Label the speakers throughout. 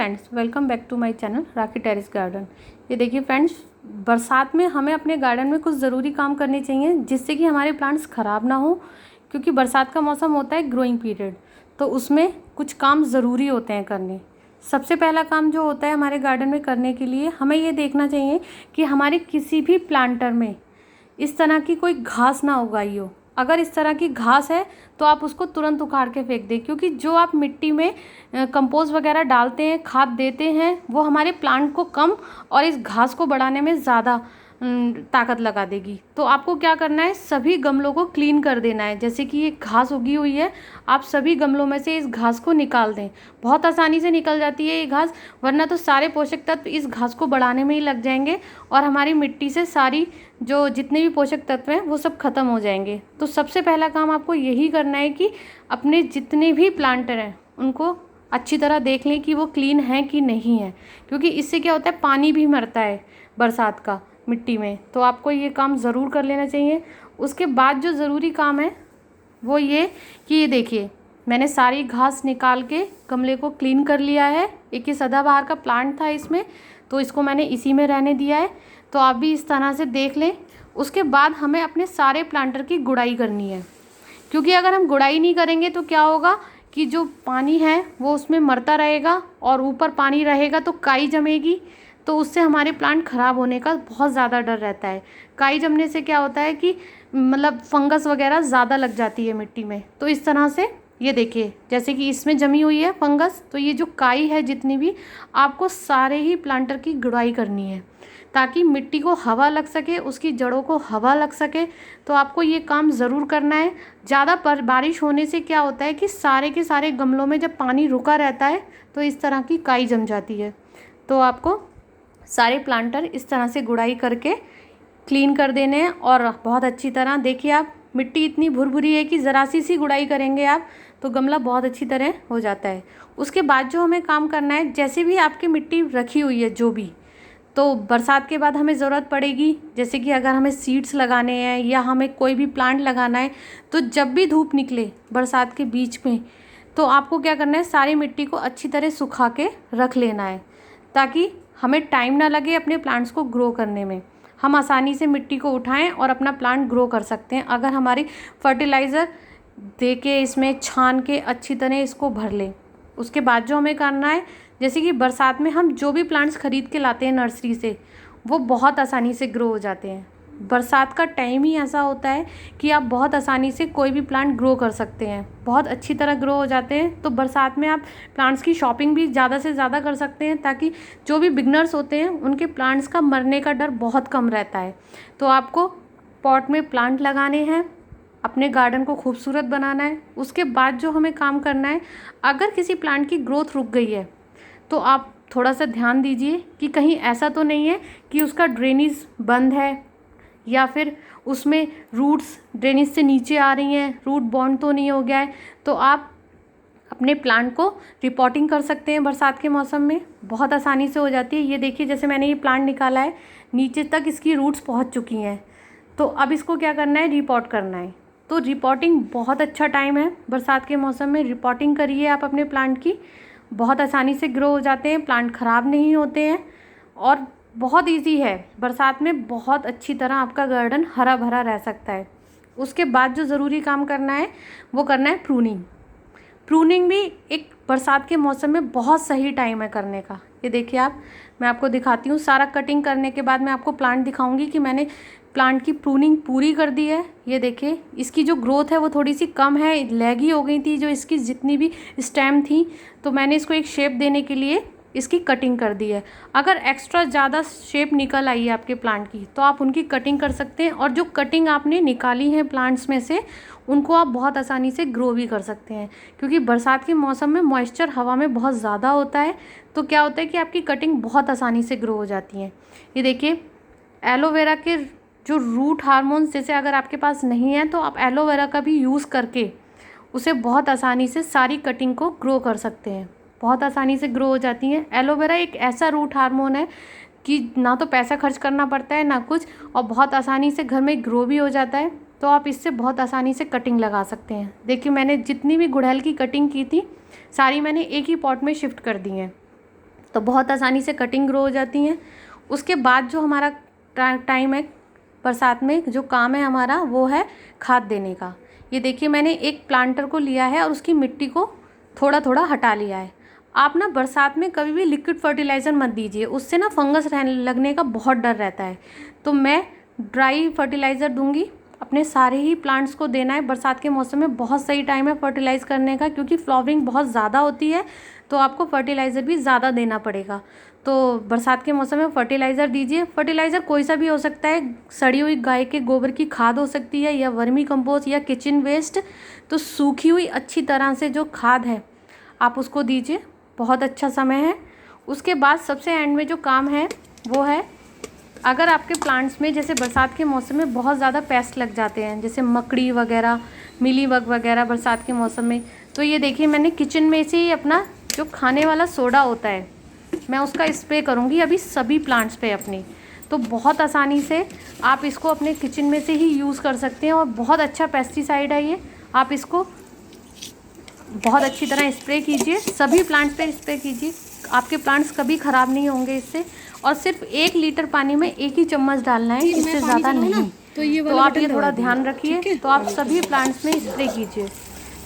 Speaker 1: Friends, welcome back to my channel Rakhi terrace garden. ये देखिए friends, बरसात में हमें अपने गार्डन में कुछ ज़रूरी काम करने चाहिए जिससे कि हमारे प्लांट्स ख़राब ना हो, क्योंकि बरसात का मौसम होता है ग्रोइंग पीरियड, तो उसमें कुछ काम ज़रूरी होते हैं करने। सबसे पहला काम जो होता है हमारे गार्डन में करने के लिए, हमें ये देखना चाहिए कि हमारे किसी भी प्लांटर में इस तरह की कोई घास ना उगाई हो। अगर इस तरह की घास है तो आप उसको तुरंत उखाड़ के फेंक दें, क्योंकि जो आप मिट्टी में कंपोस्ट वगैरह डालते हैं, खाद देते हैं, वो हमारे प्लांट को कम और इस घास को बढ़ाने में ज़्यादा ताकत लगा देगी। तो आपको क्या करना है, सभी गमलों को क्लीन कर देना है। जैसे कि ये घास उगी हुई है, आप सभी गमलों में से इस घास को निकाल दें। बहुत आसानी से निकल जाती है ये घास, वरना तो सारे पोषक तत्व इस घास को बढ़ाने में ही लग जाएंगे और हमारी मिट्टी से सारी जो जितने भी पोषक तत्व हैं वो सब खत्म हो जाएंगे। तो सबसे पहला काम आपको यही करना है कि अपने जितने भी प्लांटर हैं उनको अच्छी तरह देख लें कि वो क्लीन हैं कि नहीं है, क्योंकि इससे क्या होता है, पानी भी मरता है बरसात का मिट्टी में। तो आपको ये काम ज़रूर कर लेना चाहिए। उसके बाद जो ज़रूरी काम है वो ये कि ये देखिए, मैंने सारी घास निकाल के गमले को क्लीन कर लिया है। एक ये सदाबहार का प्लांट था इसमें, तो इसको मैंने इसी में रहने दिया है। तो आप भी इस तरह से देख लें। उसके बाद हमें अपने सारे प्लांटर की गुड़ाई करनी है, क्योंकि अगर हम गुड़ाई नहीं करेंगे तो क्या होगा कि जो पानी है वो उसमें मरता रहेगा और ऊपर पानी रहेगा तो काई जमेगी, तो उससे हमारे प्लांट ख़राब होने का बहुत ज़्यादा डर रहता है। काई जमने से क्या होता है कि मतलब फंगस वगैरह ज़्यादा लग जाती है मिट्टी में। तो इस तरह से ये देखिए, जैसे कि इसमें जमी हुई है फंगस, तो ये जो काई है जितनी भी, आपको सारे ही प्लांटर की गुड़ाई करनी है ताकि मिट्टी को हवा लग सके, उसकी जड़ों को हवा लग सके। तो आपको ये काम ज़रूर करना है। ज़्यादा बारिश होने से क्या होता है कि सारे के सारे गमलों में जब पानी रुका रहता है तो इस तरह की काई जम जाती है। तो आपको सारे प्लांटर इस तरह से गुड़ाई करके क्लीन कर देने हैं। और बहुत अच्छी तरह देखिए, आप मिट्टी इतनी भुरभुरी है कि ज़रा सी गुड़ाई करेंगे आप तो गमला बहुत अच्छी तरह हो जाता है। उसके बाद जो हमें काम करना है, जैसे भी आपकी मिट्टी रखी हुई है जो भी, तो बरसात के बाद हमें ज़रूरत पड़ेगी। जैसे कि अगर हमें सीड्स लगाने हैं या हमें कोई भी प्लांट लगाना है, तो जब भी धूप निकले बरसात के बीच में, तो आपको क्या करना है, सारी मिट्टी को अच्छी तरह सुखा के रख लेना है ताकि हमें टाइम ना लगे अपने प्लांट्स को ग्रो करने में। हम आसानी से मिट्टी को उठाएं और अपना प्लांट ग्रो कर सकते हैं अगर हमारी फर्टिलाइज़र दे के इसमें छान के अच्छी तरह इसको भर लें। उसके बाद जो हमें करना है, जैसे कि बरसात में हम जो भी प्लांट्स ख़रीद के लाते हैं नर्सरी से, वो बहुत आसानी से ग्रो हो जाते हैं। बरसात का टाइम ही ऐसा होता है कि आप बहुत आसानी से कोई भी प्लांट ग्रो कर सकते हैं, बहुत अच्छी तरह ग्रो हो जाते हैं। तो बरसात में आप प्लांट्स की शॉपिंग भी ज़्यादा से ज़्यादा कर सकते हैं ताकि जो भी बिगनर्स होते हैं उनके प्लांट्स का मरने का डर बहुत कम रहता है। तो आपको पॉट में प्लांट लगाने हैं, अपने गार्डन को खूबसूरत बनाना है। उसके बाद जो हमें काम करना है, अगर किसी प्लांट की ग्रोथ रुक गई है तो आप थोड़ा सा ध्यान दीजिए कि कहीं ऐसा तो नहीं है कि उसका ड्रेनेज बंद है या फिर उसमें रूट्स ड्रेनेज से नीचे आ रही हैं, रूट बॉन्ड तो नहीं हो गया है। तो आप अपने प्लांट को रिपोर्टिंग कर सकते हैं। बरसात के मौसम में बहुत आसानी से हो जाती है। ये देखिए, जैसे मैंने ये प्लांट निकाला है, नीचे तक इसकी रूट्स पहुंच चुकी हैं। तो अब इसको क्या करना है, रिपोर्ट करना है। तो रिपोर्टिंग बहुत अच्छा टाइम है बरसात के मौसम में। रिपोर्टिंग करिए आप अपने प्लांट की, बहुत आसानी से ग्रो हो जाते हैं, प्लांट ख़राब नहीं होते हैं और बहुत इजी है। बरसात में बहुत अच्छी तरह आपका गार्डन हरा भरा रह सकता है। उसके बाद जो ज़रूरी काम करना है वो करना है प्रूनिंग। प्रूनिंग भी एक बरसात के मौसम में बहुत सही टाइम है करने का। ये देखिए आप, मैं आपको दिखाती हूँ। सारा कटिंग करने के बाद मैं आपको प्लांट दिखाऊंगी कि मैंने प्लांट की प्रूनिंग पूरी कर दी है। ये देखिए, इसकी जो ग्रोथ है वो थोड़ी सी कम है, लैगी हो गई थी जो इसकी जितनी भी स्टेम थी, तो मैंने इसको एक शेप देने के लिए इसकी कटिंग कर दी है। अगर एक्स्ट्रा ज़्यादा शेप निकल आई है आपके प्लांट की तो आप उनकी कटिंग कर सकते हैं, और जो कटिंग आपने निकाली है प्लांट्स में से उनको आप बहुत आसानी से ग्रो भी कर सकते हैं, क्योंकि बरसात के मौसम में मॉइस्चर हवा में बहुत ज़्यादा होता है। तो क्या होता है कि आपकी कटिंग बहुत आसानी से ग्रो हो जाती है। ये देखिए, एलोवेरा के जो रूट हार्मोन्स जैसे अगर आपके पास नहीं है तो आप एलोवेरा का भी यूज़ करके उसे बहुत आसानी से सारी कटिंग को ग्रो कर सकते हैं, बहुत आसानी से ग्रो हो जाती हैं। एलोवेरा एक ऐसा रूट हार्मोन है कि ना तो पैसा खर्च करना पड़ता है ना कुछ, और बहुत आसानी से घर में ग्रो भी हो जाता है। तो आप इससे बहुत आसानी से कटिंग लगा सकते हैं। देखिए, मैंने जितनी भी गुड़हल की कटिंग की थी सारी मैंने एक ही पॉट में शिफ्ट कर दी हैं। तो बहुत आसानी से कटिंग ग्रो हो जाती हैं। उसके बाद जो हमारा टाइम है बरसात में, जो काम है हमारा वो है खाद देने का। ये देखिए मैंने एक प्लांटर को लिया है और उसकी मिट्टी को थोड़ा थोड़ा हटा लिया है। आप ना बरसात में कभी भी लिक्विड फर्टिलाइज़र मत दीजिए, उससे ना फंगस लगने का बहुत डर रहता है। तो मैं ड्राई फर्टिलाइज़र दूंगी। अपने सारे ही प्लांट्स को देना है। बरसात के मौसम में बहुत सही टाइम है फर्टिलाइज़ करने का, क्योंकि फ्लावरिंग बहुत ज़्यादा होती है तो आपको फर्टिलाइज़र भी ज़्यादा देना पड़ेगा। तो बरसात के मौसम में फर्टिलाइज़र दीजिए। फर्टिलाइज़र कोई सा भी हो सकता है, सड़ी हुई गाय के गोबर की खाद हो सकती है, या वर्मी कंपोस्ट, या किचन वेस्ट। तो सूखी हुई अच्छी तरह से जो खाद है आप उसको दीजिए, बहुत अच्छा समय है। उसके बाद सबसे एंड में जो काम है वो है, अगर आपके प्लांट्स में जैसे बरसात के मौसम में बहुत ज़्यादा पेस्ट लग जाते हैं, जैसे मकड़ी वगैरह, मिलीबग वगैरह बरसात के मौसम में, तो ये देखिए मैंने किचन में से ही अपना जो खाने वाला सोडा होता है मैं उसका स्प्रे करूँगी अभी सभी प्लांट्स पे अपने। तो बहुत आसानी से आप इसको अपने किचन में से ही यूज़ कर सकते हैं और बहुत अच्छा पेस्टिसाइड है ये। आप इसको बहुत अच्छी तरह स्प्रे कीजिए, सभी प्लांट्स पे स्प्रे कीजिए, आपके प्लांट्स कभी ख़राब नहीं होंगे इससे। और सिर्फ 1 लीटर पानी में 1 ही चम्मच डालना है, इससे ज़्यादा नहीं। तो आप ये थोड़ा ध्यान रखिए। तो आप सभी प्लांट्स में स्प्रे कीजिए।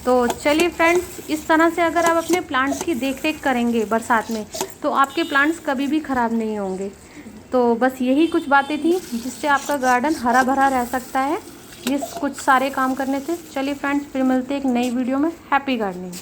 Speaker 1: तो चलिए फ्रेंड्स, इस तरह से अगर आप अपने प्लांट्स की देख-रेख करेंगे बरसात में तो आपके प्लांट्स कभी भी ख़राब नहीं होंगे। तो बस यही कुछ बातें थी जिससे आपका गार्डन हरा भरा रह सकता है, ये कुछ सारे काम करने से। चलिए फ्रेंड्स, फिर मिलते हैं एक नई वीडियो में। Happy gardening.